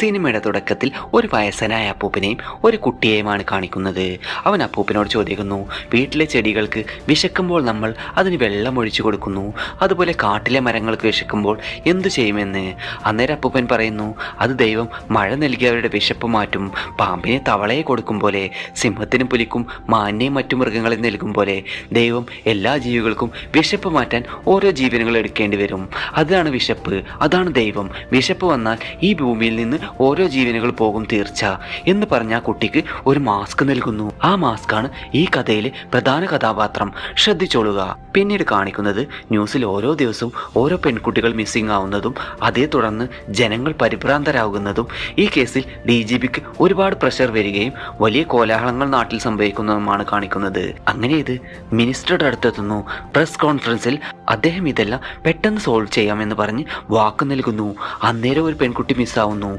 സിനിമയുടെ തുടക്കത്തിൽ ഒരു വയസ്സനായ അപ്പൂപ്പനെയും ഒരു കുട്ടിയെയുമാണ് കാണിക്കുന്നത്. അവൻ അപ്പൂപ്പനോട് ചോദിക്കുന്നു, വീട്ടിലെ ചെടികൾക്ക് വിശക്കുമ്പോൾ നമ്മൾ അതിന് വെള്ളം ഒഴിച്ചു കൊടുക്കുന്നു, അതുപോലെ കാട്ടിലെ മരങ്ങൾക്ക് വിശക്കുമ്പോൾ എന്തു ചെയ്യുമെന്ന്. അന്നേരം അപ്പൂപ്പൻ പറയുന്നു, അത് ദൈവം മഴ നൽകി അവരുടെ വിശപ്പ് മാറ്റും. പാമ്പിനെ തവളയെ കൊടുക്കും പോലെ, സിംഹത്തിനും പുലിക്കും മാനിനെയും മറ്റു മൃഗങ്ങളെ നൽകും പോലെ ദൈവം എല്ലാ ജീവികൾക്കും വിശപ്പ് മാറ്റാൻ ഓരോ ജീവനുകൾ എടുക്കേണ്ടി വരും. അതാണ് വിശപ്പ്, അതാണ് ദൈവം. വിശപ്പ് വന്നാൽ ഈ ഭൂമിയിൽ നിന്ന് ഓരോ ജീവനുകൾ പോകും തീർച്ച എന്ന് പറഞ്ഞ ആ കുട്ടിക്ക് ഒരു മാസ്ക് നൽകുന്നു. ആ മാസ്കാണ് ഈ കഥയിലെ പ്രധാന കഥാപാത്രം. ശ്രദ്ധിച്ചോളുക. പിന്നീട് കാണിക്കുന്നത് ന്യൂസിൽ ഓരോ ദിവസവും ഓരോ പെൺകുട്ടികൾ മിസ്സിംഗ് ആവുന്നതും അതേ തുടർന്ന് ജനങ്ങൾ പരിഭ്രാന്തരാകുന്നതും ഈ കേസിൽ DGPക്ക് ഒരുപാട് പ്രഷർ വരികയും വലിയ കോലാഹലങ്ങൾ നാട്ടിൽ സംഭവിക്കുന്നതുമാണ് കാണിക്കുന്നത്. അങ്ങനെ ഇത് മിനിസ്റ്ററുടെ അടുത്തെത്തുന്നു. പ്രസ് കോൺഫറൻസിൽ അദ്ദേഹം ഇതെല്ലാം പെട്ടെന്ന് സോൾവ് ചെയ്യാമെന്ന് പറഞ്ഞ് വാക്ക് നൽകുന്നു. അന്നേരം ഒരു പെൺകുട്ടി മിസ്സാവുന്നു.